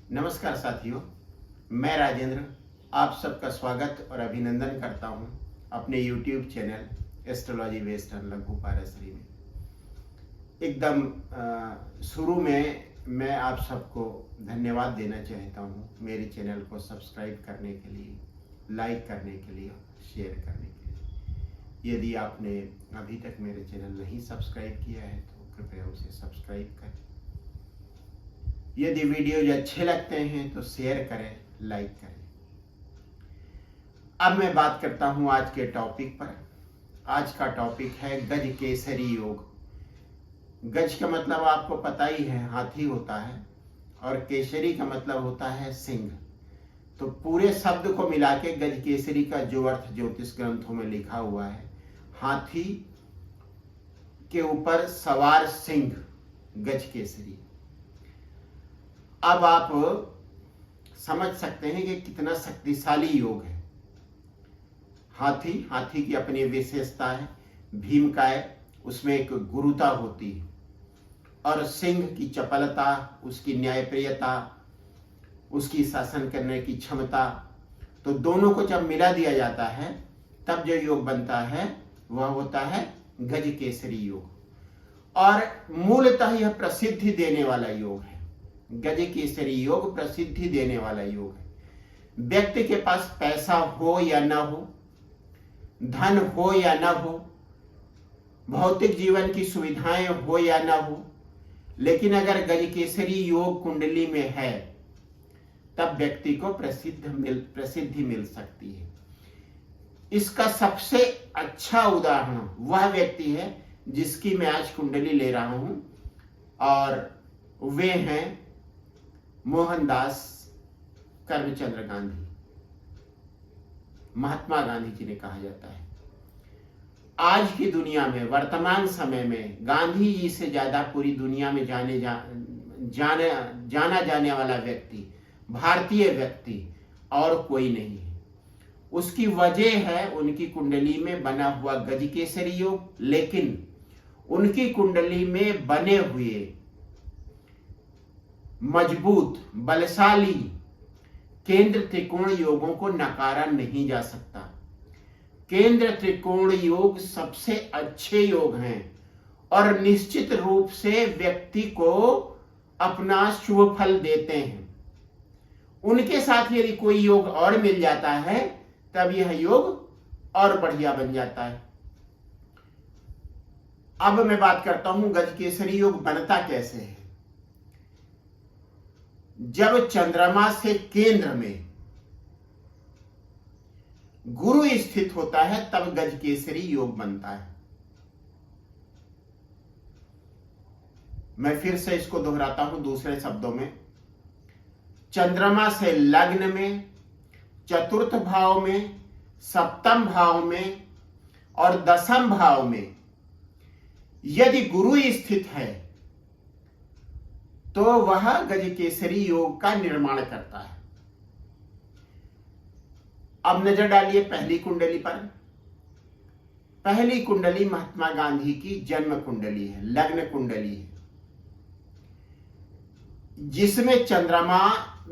नमस्कार साथियों, मैं राजेंद्र आप सबका स्वागत और अभिनंदन करता हूं अपने YouTube चैनल एस्ट्रोलॉजी वेस्टर्न लघु पारसरी में। एकदम शुरू में मैं आप सबको धन्यवाद देना चाहता हूं मेरे चैनल को सब्सक्राइब करने के लिए, लाइक करने के लिए, शेयर करने के लिए। यदि आपने अभी तक मेरे चैनल नहीं सब्सक्राइब किया है तो कृपया उसे सब्सक्राइब करें। यदि वीडियो अच्छे लगते हैं तो शेयर करें, लाइक करें। अब मैं बात करता हूं आज के टॉपिक पर। आज का टॉपिक है गज केसरी योग। गज का मतलब आपको पता ही है, हाथी होता है, और केसरी का मतलब होता है सिंह। तो पूरे शब्द को मिला के गज केसरी का जो अर्थ ज्योतिष ग्रंथों में लिखा हुआ है, हाथी के ऊपर सवार सिंह, गज केसरी। अब आप समझ सकते हैं कि कितना शक्तिशाली योग है। हाथी की अपनी विशेषता है, भीमकाय, उसमें एक गुरुता होती है, और सिंह की चपलता, उसकी न्यायप्रियता, उसकी शासन करने की क्षमता। तो दोनों को जब मिला दिया जाता है तब जो योग बनता है वह होता है गज केसरी योग। और मूलतः यह प्रसिद्धि देने वाला योग है। गज केसरी योग प्रसिद्धि देने वाला योग है। व्यक्ति के पास पैसा हो या ना हो, धन हो या ना हो, भौतिक जीवन की सुविधाएं हो या ना हो, लेकिन अगर गज केसरी योग कुंडली में है तब व्यक्ति को प्रसिद्धि मिल सकती है। इसका सबसे अच्छा उदाहरण वह व्यक्ति है जिसकी मैं आज कुंडली ले रहा हूं, और वे हैं मोहनदास करमचंद गांधी। महात्मा गांधी जी ने कहा जाता है। आज की दुनिया में, वर्तमान समय में, गांधी जी से ज्यादा पूरी दुनिया में जाना जाने वाला व्यक्ति, भारतीय व्यक्ति और कोई नहीं है। उसकी वजह है उनकी कुंडली में बना हुआ गज केसरी योग। लेकिन उनकी कुंडली में बने हुए मजबूत, बलशाली केंद्र त्रिकोण योगों को नकारा नहीं जा सकता। केंद्र त्रिकोण योग सबसे अच्छे योग हैं और निश्चित रूप से व्यक्ति को अपना शुभ फल देते हैं। उनके साथ यदि कोई योग और मिल जाता है तब यह योग और बढ़िया बन जाता है। अब मैं बात करता हूं गज केसरी योग बनता कैसे है। जब चंद्रमा से केंद्र में गुरु स्थित होता है तब गज केसरी योग बनता है। मैं फिर से इसको दोहराता हूं दूसरे शब्दों में। चंद्रमा से लग्न में, चतुर्थ भाव में, सप्तम भाव में और दसम भाव में यदि गुरु स्थित है तो वह गज केसरी योग का निर्माण करता है। अब नजर डालिए पहली कुंडली पर। पहली कुंडली महात्मा गांधी की जन्म कुंडली है, लग्न कुंडली है, जिसमें चंद्रमा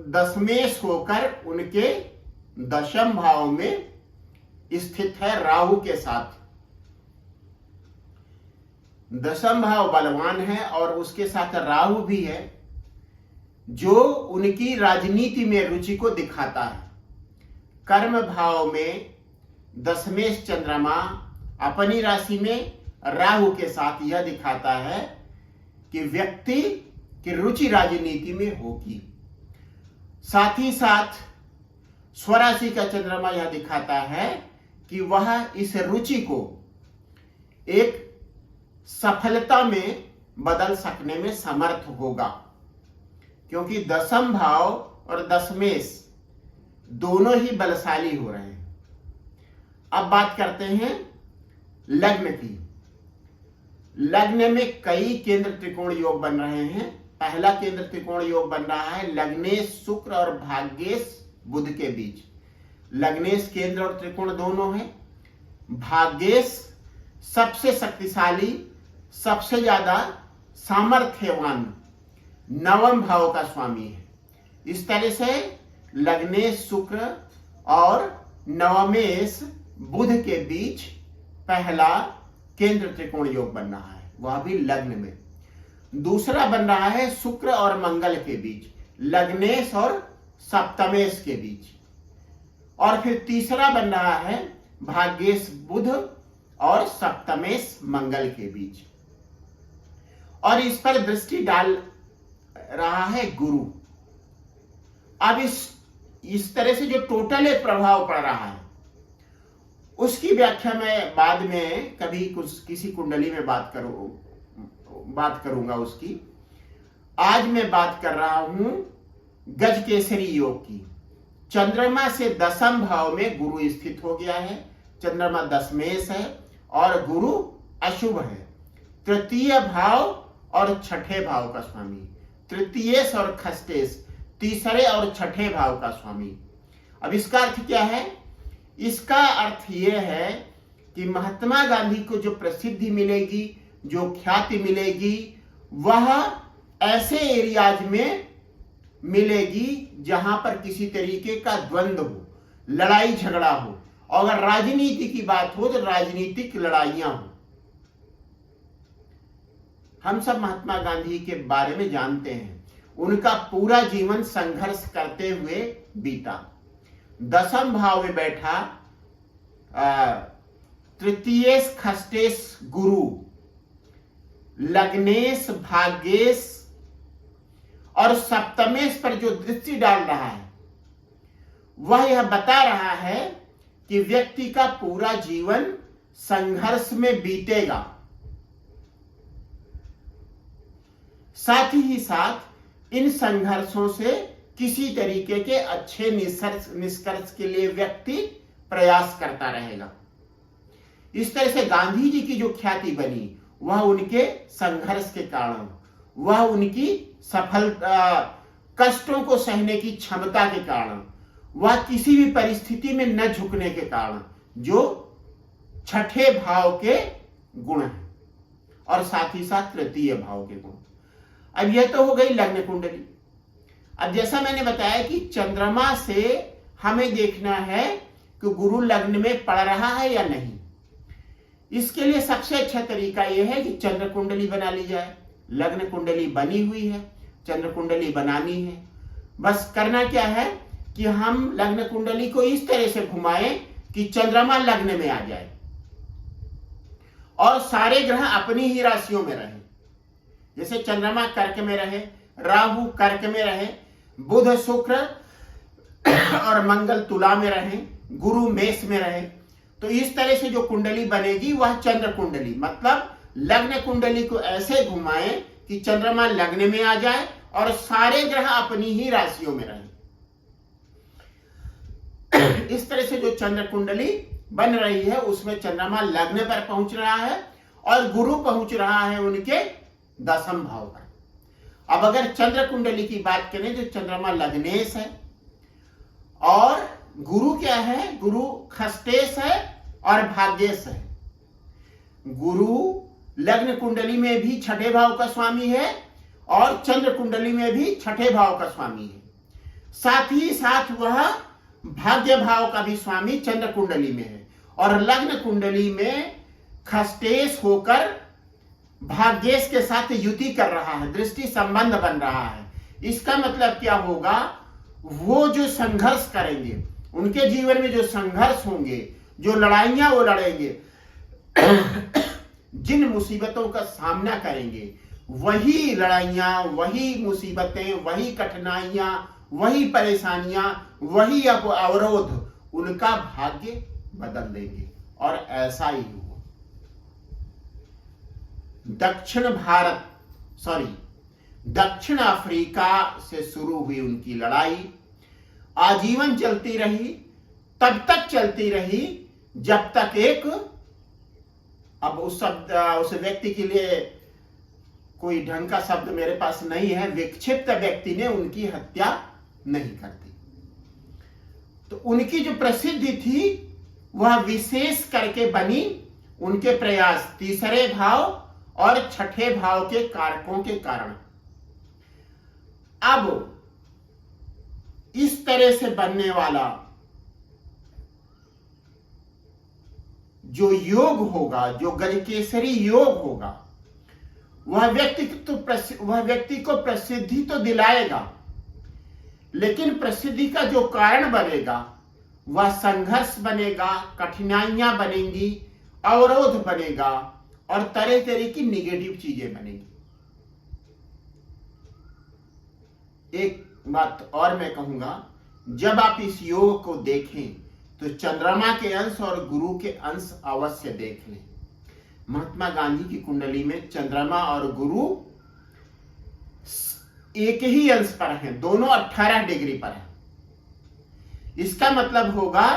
दशमेश होकर उनके दशम भाव में स्थित है राहु के साथ। दशम भाव बलवान है और उसके साथ राहु भी है जो उनकी राजनीति में रुचि को दिखाता है। कर्म भाव में दशमेश चंद्रमा अपनी राशि में राहु के साथ यह दिखाता है कि व्यक्ति की रुचि राजनीति में होगी। साथ ही साथ स्वराशि का चंद्रमा यह दिखाता है कि वह इस रुचि को एक सफलता में बदल सकने में समर्थ होगा, क्योंकि दशम भाव और दशमेश दोनों ही बलशाली हो रहे हैं। अब बात करते हैं लग्न की। लग्न में कई केंद्र त्रिकोण योग बन रहे हैं। पहला केंद्र त्रिकोण योग बन रहा है लग्नेश शुक्र और भाग्येश बुध के बीच। लग्नेश केंद्र और त्रिकोण दोनों है। भाग्येश सबसे शक्तिशाली, सबसे ज्यादा सामर्थ्यवान नवम भाव का स्वामी है। इस तरह से लग्नेश शुक्र और नवमेश बुध के बीच पहला केंद्र त्रिकोण योग बन रहा है, वह भी लग्न में। दूसरा बन रहा है शुक्र और मंगल के बीच, लग्नेश और सप्तमेश के बीच। और फिर तीसरा बन रहा है भाग्येश बुध और सप्तमेश मंगल के बीच। और इस पर दृष्टि डाल रहा है गुरु। अब इस तरह से जो टोटल एक प्रभाव पड़ रहा है उसकी व्याख्या मैं बाद में कभी किसी कुंडली में बात करूंगा उसकी। आज मैं बात कर रहा हूं गजकेसरी योग की। चंद्रमा से दसम भाव में गुरु स्थित हो गया है, चंद्रमा दशमेश है और गुरु अशुभ है, तृतीय भाव और छठे भाव का स्वामी, तृतीयेश और खष्टेश तीसरे और छठे भाव का स्वामी। अब इसका अर्थ क्या है? इसका अर्थ यह है कि महात्मा गांधी को जो प्रसिद्धि मिलेगी, जो ख्याति मिलेगी, वह ऐसे एरियाज में मिलेगी जहां पर किसी तरीके का द्वंद्व हो, लड़ाई झगड़ा हो, और अगर राजनीति की बात हो तो राजनीतिक लड़ाइयां हो। हम सब महात्मा गांधी के बारे में जानते हैं, उनका पूरा जीवन संघर्ष करते हुए बीता। दसम भाव में बैठा तृतीयेश खष्टेश गुरु, लग्नेश भाग्येश और सप्तमेश पर जो दृष्टि डाल रहा है वह यह बता रहा है कि व्यक्ति का पूरा जीवन संघर्ष में बीतेगा। साथ ही साथ इन संघर्षों से किसी तरीके के अच्छे निष्कर्ष के लिए व्यक्ति प्रयास करता रहेगा। इस तरह से गांधी जी की जो ख्याति बनी वह उनके संघर्ष के कारण, वह उनकी कष्टों को सहने की क्षमता के कारण, वह किसी भी परिस्थिति में न झुकने के कारण, जो छठे भाव के गुण हैं और साथ ही साथ तृतीय भाव के गुण। अब यह तो हो गई लग्न कुंडली। अब जैसा मैंने बताया कि चंद्रमा से हमें देखना है कि गुरु लग्न में पड़ रहा है या नहीं। इसके लिए सबसे अच्छा तरीका यह है कि चंद्र कुंडली बना ली जाए। लग्न कुंडली बनी हुई है, चंद्र कुंडली बनानी है। बस करना क्या है कि हम लग्न कुंडली को इस तरह से घुमाएं कि चंद्रमा लग्न में आ जाए और सारे ग्रह अपनी ही राशियों में रहें। जैसे चंद्रमा कर्क में रहे, राहु कर्क में रहे, बुध शुक्र और मंगल तुला में रहे, गुरु मेष में रहे। तो इस तरह से जो कुंडली बनेगी वह चंद्र कुंडली, मतलब लग्न कुंडली को ऐसे घुमाएं कि चंद्रमा लग्न में आ जाए और सारे ग्रह अपनी ही राशियों में रहें। इस तरह से जो चंद्र कुंडली बन रही है उसमें चंद्रमा लग्न पर पहुंच रहा है और गुरु पहुंच रहा है उनके दसम भाव पर। अब अगर चंद्र कुंडली की बात करें तो चंद्रमा लग्नेश है और गुरु क्या है? गुरु खष्टेश है और भाग्येश है। गुरु लग्न कुंडली में भी छठे भाव का स्वामी है और चंद्र कुंडली में भी छठे भाव का स्वामी है। साथ ही साथ वह भाग्य भाव का भी स्वामी चंद्र कुंडली में है और लग्न कुंडली में खष्टेश होकर भाग्येश के साथ युति कर रहा है, दृष्टि संबंध बन रहा है। इसका मतलब क्या होगा? वो जो संघर्ष करेंगे, उनके जीवन में जो संघर्ष होंगे, जो लड़ाइयां वो लड़ेंगे, जिन मुसीबतों का सामना करेंगे, वही लड़ाइयां, वही मुसीबतें, वही कठिनाइयां, वही परेशानियां, वही अवरोध उनका भाग्य बदल देंगे। और ऐसा ही हुआ। दक्षिण अफ्रीका से शुरू हुई उनकी लड़ाई आजीवन चलती रही, तब तक चलती रही जब तक एक, अब उस व्यक्ति के लिए कोई ढंग का शब्द मेरे पास नहीं है, विक्षिप्त व्यक्ति ने उनकी हत्या नहीं कर दी। तो उनकी जो प्रसिद्धि थी वह विशेष करके बनी उनके प्रयास तीसरे भाव और छठे भाव के कारकों के कारण। अब इस तरह से बनने वाला जो योग होगा, जो गजकेसरी योग होगा, वह व्यक्ति को प्रसिद्धि तो दिलाएगा, लेकिन प्रसिद्धि का जो कारण बनेगा वह संघर्ष बनेगा, कठिनाइयां बनेंगी, अवरोध बनेगा और तरह तरह की निगेटिव चीजें बनेंगी। एक बात और मैं कहूंगा, जब आप इस योग को देखें तो चंद्रमा के अंश और गुरु के अंश अवश्य देख लें। महात्मा गांधी की कुंडली में चंद्रमा और गुरु एक ही अंश पर हैं, दोनों 18 डिग्री पर हैं। इसका मतलब होगा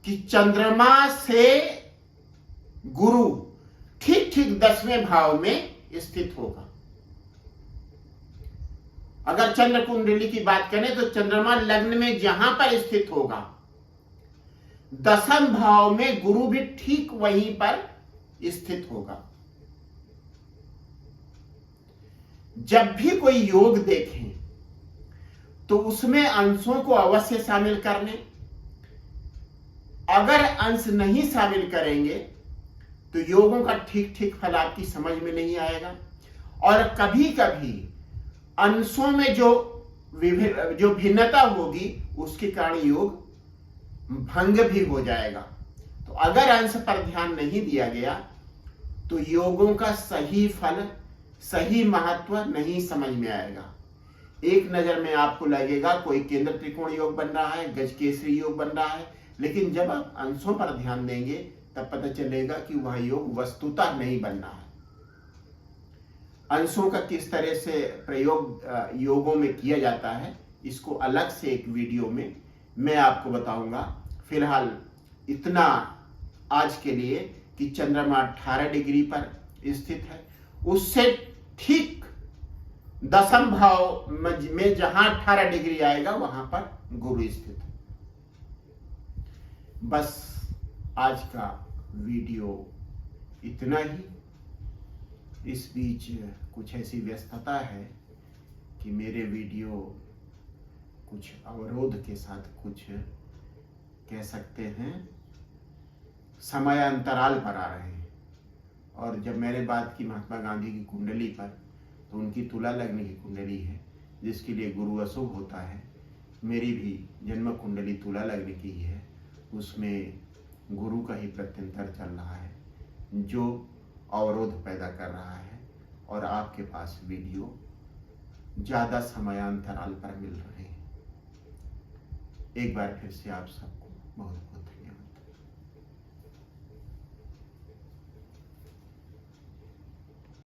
कि चंद्रमा से गुरु ठीक ठीक 10वें भाव में स्थित होगा। अगर चंद्र कुंडली की बात करें तो चंद्रमा लग्न में जहां पर स्थित होगा, 10वें भाव में गुरु भी ठीक वहीं पर स्थित होगा। जब भी कोई योग देखें तो उसमें अंशों को अवश्य शामिल कर लें। अगर अंश नहीं शामिल करेंगे तो योगों का ठीक ठीक फल आपकी समझ में नहीं आएगा, और कभी कभी अंशों में जो भिन्नता होगी उसके कारण योग भंग भी हो जाएगा। तो अगर अंश पर ध्यान नहीं दिया गया तो योगों का सही फल, सही महत्व नहीं समझ में आएगा। एक नजर में आपको लगेगा कोई केंद्र त्रिकोण योग बन रहा है, गजकेसरी योग बन रहा है, लेकिन जब आप अंशों पर ध्यान देंगे तब पता चलेगा कि वह योग वस्तुतः नहीं बन रहा है। अंशों का किस तरह से प्रयोग योगों में किया जाता है, इसको अलग से एक वीडियो में मैं आपको बताऊंगा। फिलहाल इतना आज के लिए कि चंद्रमा 18 डिग्री पर स्थित है, उससे ठीक 10वें भाव में जहां 18 डिग्री आएगा वहां पर गुरु स्थित है। बस आज का वीडियो इतना ही। इस बीच कुछ ऐसी व्यस्तता है कि मेरे वीडियो कुछ अवरोध के साथ, कुछ कह सकते हैं समय अंतराल पर आ रहे हैं। और जब मैंने बात की महात्मा गांधी की कुंडली पर, तो उनकी तुला लग्न की कुंडली है जिसके लिए गुरु अशुभ होता है। मेरी भी जन्म कुंडली तुला लग्न की है, उसमें गुरु का ही प्रत्यंतर चल रहा है जो अवरोध पैदा कर रहा है, और आपके पास वीडियो ज़्यादा समयांतराल पर मिल रहे हैं। एक बार फिर से आप सबको बहुत